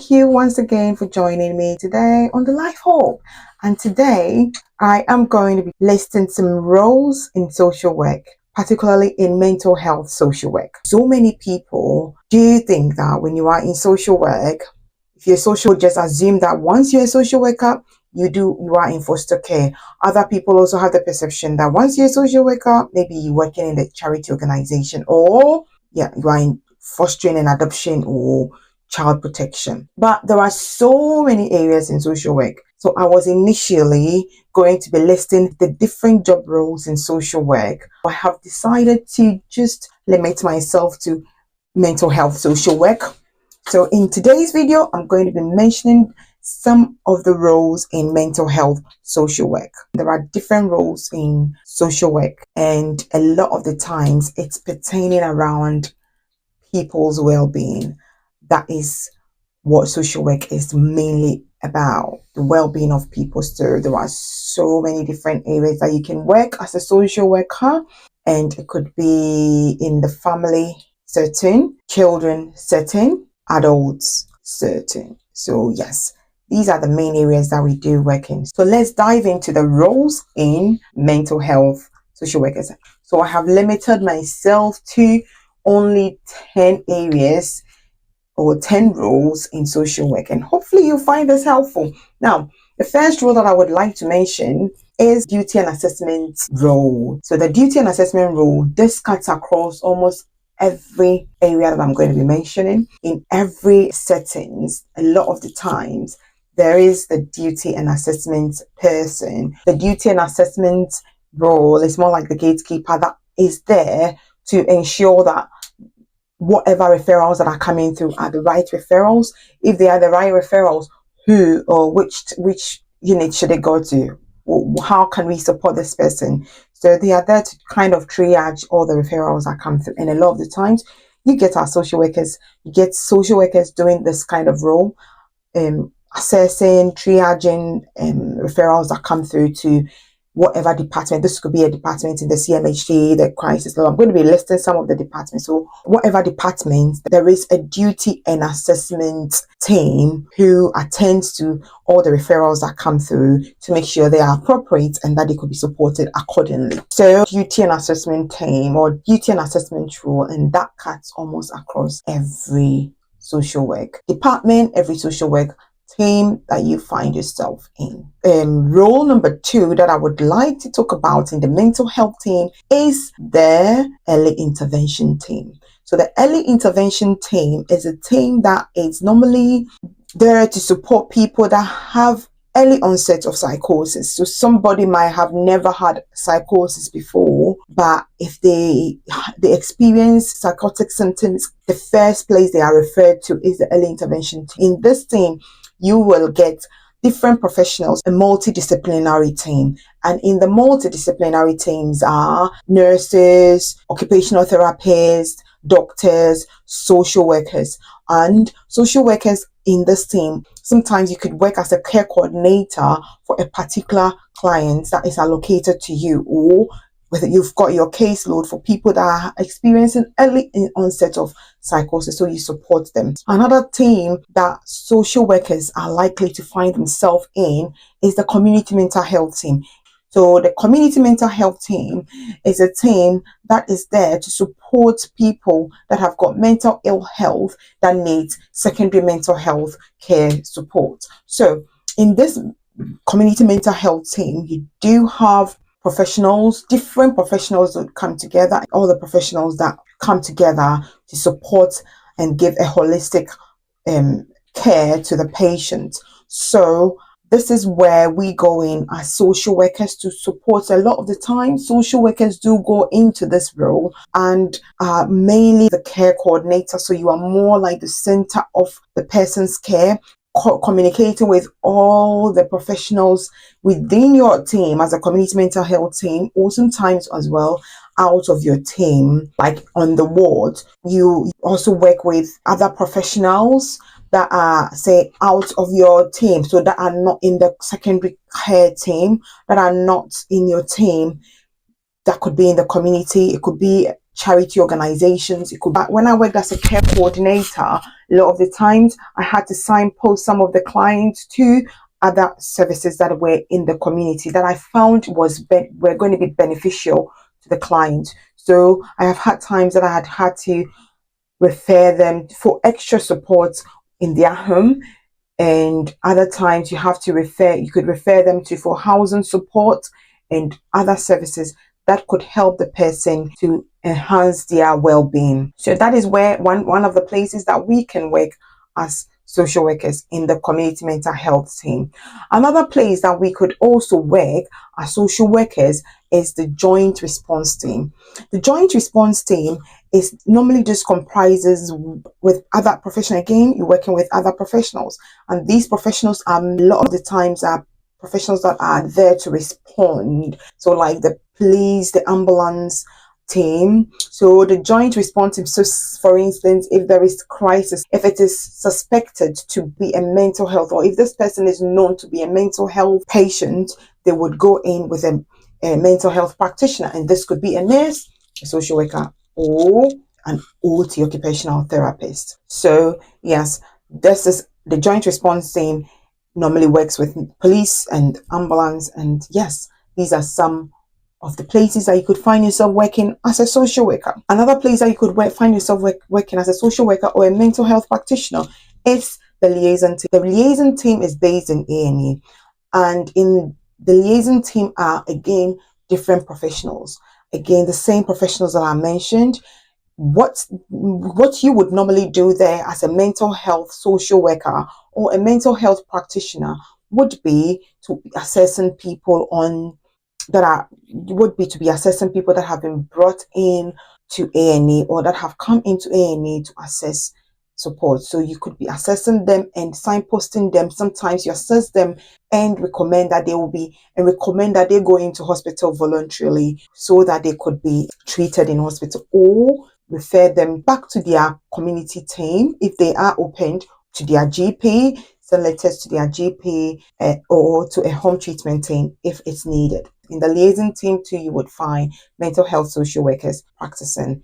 Thank you once again for joining me today on the Life Hope. And today I am going to be listing some roles in social work, particularly in mental health social work. So many people do think that when you are in social work, if you're social, just assume that once you're a social worker, you are in foster care. Other people also have the perception that once you're a social worker, maybe you're working in a charity organization, or you are in fostering and adoption or child protection. But there are so many areas in social work. So I was initially going to be listing the different job roles in social work. I have decided to just limit myself to mental health social work. So in today's video, I'm going to be mentioning some of the roles in mental health social work. There are different roles in social work, and a lot of the times it's pertaining around people's well-being. That is what social work is mainly about, the well-being of people. So there are so many different areas that you can work as a social worker, and it could be in the family setting, children setting, adults setting. So yes, these are the main areas that we do work in. So let's dive into the roles in mental health social workers. So I have limited myself to only 10 areas or 10 roles in social work, and hopefully you'll find this helpful. Now, the first role that I would like to mention is duty and assessment role. So the duty and assessment role, this cuts across almost every area that I'm going to be mentioning. In every settings, a lot of the times, there is the duty and assessment person. The duty and assessment role is more like the gatekeeper that is there to ensure that whatever referrals that are coming through are the right referrals. If they are the right referrals, who or which unit should they go to? How can we support this person? So they are there to kind of triage all the referrals that come through. And a lot of the times, you get social workers doing this kind of role, assessing, triaging referrals that come through to whatever department. This could be a department in the CMHT, the crisis law. I'm going to be listing some of the departments. So whatever department, there is a duty and assessment team who attends to all the referrals that come through to make sure they are appropriate and that they could be supported accordingly. So duty and assessment team or duty and assessment role, and that cuts almost across every social work department, every social work team that you find yourself in. Role number 2 that I would like to talk about in the mental health team is the early intervention team. So the early intervention team is a team that is normally there to support people that have early onset of psychosis. So somebody might have never had psychosis before, but if they experience psychotic symptoms, the first place they are referred to is the early intervention team. In this team, you will get different professionals, a multidisciplinary team. And in the multidisciplinary teams are nurses, occupational therapists, doctors, social workers. And social workers in this team, sometimes you could work as a care coordinator for a particular client that is allocated to you, or whether you've got your caseload for people that are experiencing early onset of psychosis, so you support them. Another team that social workers are likely to find themselves in is the community mental health team. So the community mental health team is a team that is there to support people that have got mental ill health that needs secondary mental health care support. So in this community mental health team, you do have professionals, different professionals that come together, all the professionals that come together to support and give a holistic care to the patient. So this is where we go in as social workers to support. A lot of the time, social workers do go into this role and mainly the care coordinator. So you are more like the center of the person's care, communicating with all the professionals within your team as a community mental health team, or sometimes as well out of your team, like on the ward. You also work with other professionals that are, say, out of your team, so that are not in the secondary care team, that are not in your team, that could be in the community. It could be charity organizations. It could be, when I worked as a care coordinator, a lot of the times I had to signpost some of the clients to other services that were in the community that I found were going to be beneficial to the client. So I have had times that I had to refer them for extra support in their home, and other times you could refer them to for housing support and other services that could help the person to enhance their well-being. So that is where one of the places that we can work as social workers in the community mental health team. Another place that we could also work as social workers is the joint response team. The joint response team is normally just comprises with other professionals. Again, you're working with other professionals, and these professionals are a lot of the times are professionals that are there to respond. So like the police, the ambulance team. So the joint response team, so for instance, if there is crisis, if it is suspected to be a mental health, or if this person is known to be a mental health patient, they would go in with a mental health practitioner, and this could be a nurse, a social worker, or an OT, occupational therapist. So yes, this is the joint response team normally works with police and ambulance, and yes, these are some of the places that you could find yourself working as a social worker. Another place that you could find yourself working as a social worker or a mental health practitioner is the liaison team. The liaison team is based in A&E, and in the liaison team are again different professionals. Again, the same professionals that I mentioned. What you would normally do there as a mental health social worker or a mental health practitioner would be to be assessing people assessing people that have been brought in to A&E or that have come into A&E to assess support. So you could be assessing them and signposting them. Sometimes you assess them and recommend that they go into hospital voluntarily so that they could be treated in hospital, or refer them back to their community team if they are opened, to their GP, send letters to their GP, or to a home treatment team if it's needed. In the liaison team too, you would find mental health social workers practicing.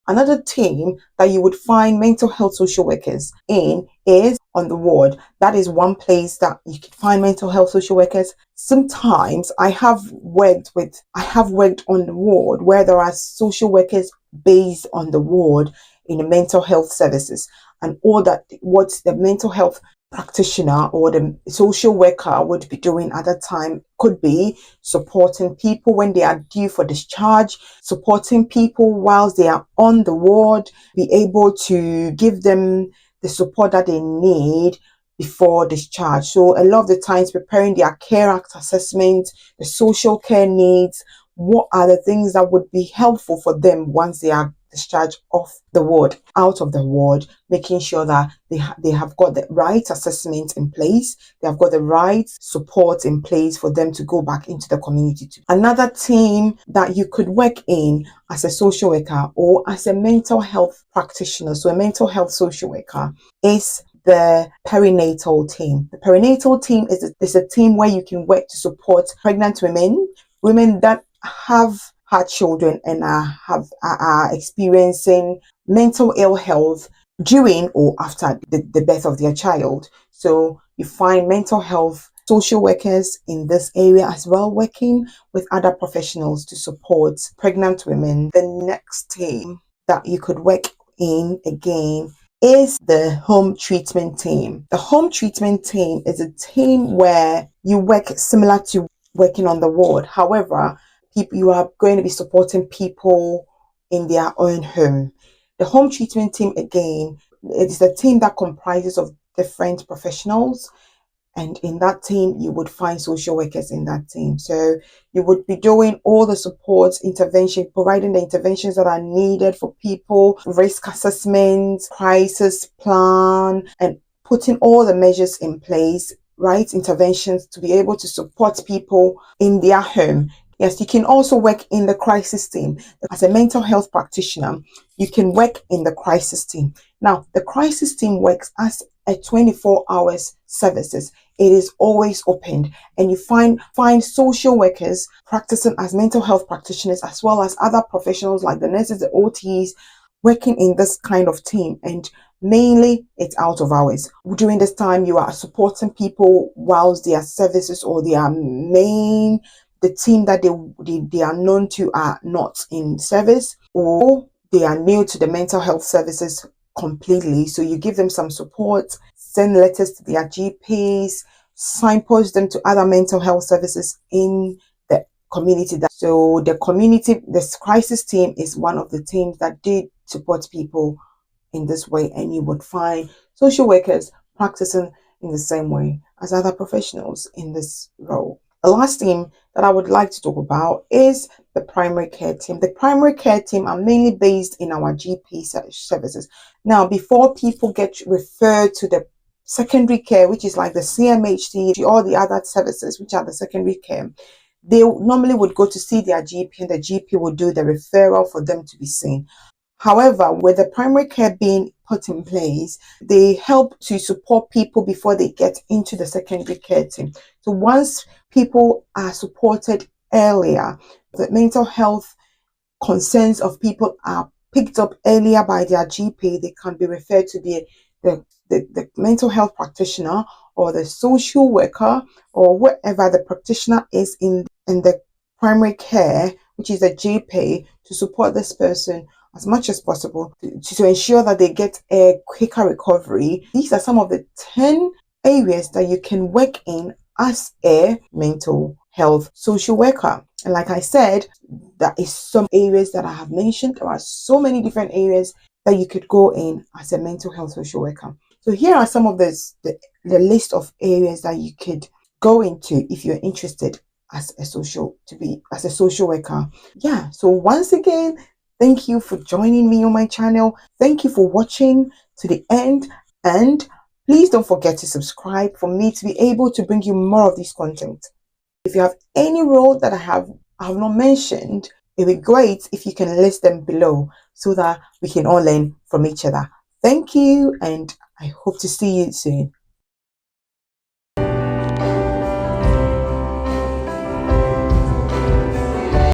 Another team that you would find mental health social workers in is on the ward. That is one place that you can find mental health social workers. Sometimes I have worked on the ward where there are social workers based on the ward in the mental health services, and all that what the mental health practitioner or the social worker would be doing at that time could be supporting people when they are due for discharge, supporting people whilst they are on the ward, be able to give them the support that they need before discharge. So a lot of the times preparing their Care Act assessment, the social care needs, what are the things that would be helpful for them once they are discharged out of the ward, making sure that they have got the right assessment in place, they have got the right support in place for them to go back into the community too. Another team that you could work in as a social worker or as a mental health practitioner, so a mental health social worker, is the perinatal team. The perinatal team is a team where you can work to support pregnant women that have had children and are experiencing mental ill health during or after the birth of their child. So you find mental health social workers in this area as well, working with other professionals to support pregnant women. The next team that you could work in again is the home treatment team. The home treatment team is a team where you work similar to working on the ward. However, you are going to be supporting people in their own home. The home treatment team, again, it is a team that comprises of different professionals, and in that team you would find social workers in that team. So you would be doing all the support intervention, providing the interventions that are needed for people, risk assessments, crisis plan, and putting all the measures in place, right interventions to be able to support people in their home. Yes, you can also work in the crisis team. As a mental health practitioner, you can work in the crisis team. Now, the crisis team works as a 24 hours services. It is always opened, and you find social workers practicing as mental health practitioners, as well as other professionals like the nurses, the OTs, working in this kind of team. And mainly it's out of hours. During this time, you are supporting people whilst their services or their main the team that they are known to are not in service, or they are new to the mental health services completely. So you give them some support, send letters to their GPs, signpost them to other mental health services in the community. So this crisis team is one of the teams that did support people in this way, and you would find social workers practicing in the same way as other professionals in this role. The last team that I would like to talk about is the primary care team. The primary care team are mainly based in our GP services. Now, before people get referred to the secondary care, which is like the CMHT, all the other services, which are the secondary care, they normally would go to see their GP, and the GP would do the referral for them to be seen. However, with the primary care being put in place, they help to support people before they get into the secondary care team. So once people are supported earlier, the mental health concerns of people are picked up earlier by their GP, they can be referred to the mental health practitioner or the social worker or whatever the practitioner is in the primary care, which is the GP, to support this person as much as possible to ensure that they get a quicker recovery. These are some of the 10 areas that you can work in as a mental health social worker. And like I said, that is some areas that I have mentioned. There are so many different areas that you could go in as a mental health social worker. So here are some of the list of areas that you could go into if you're interested as a social worker. Yeah, so once again, thank you for joining me on my channel. Thank you for watching to the end, and please don't forget to subscribe for me to be able to bring you more of this content. If you have any role that I have not mentioned, it would be great if you can list them below so that we can all learn from each other. Thank you, and I hope to see you soon.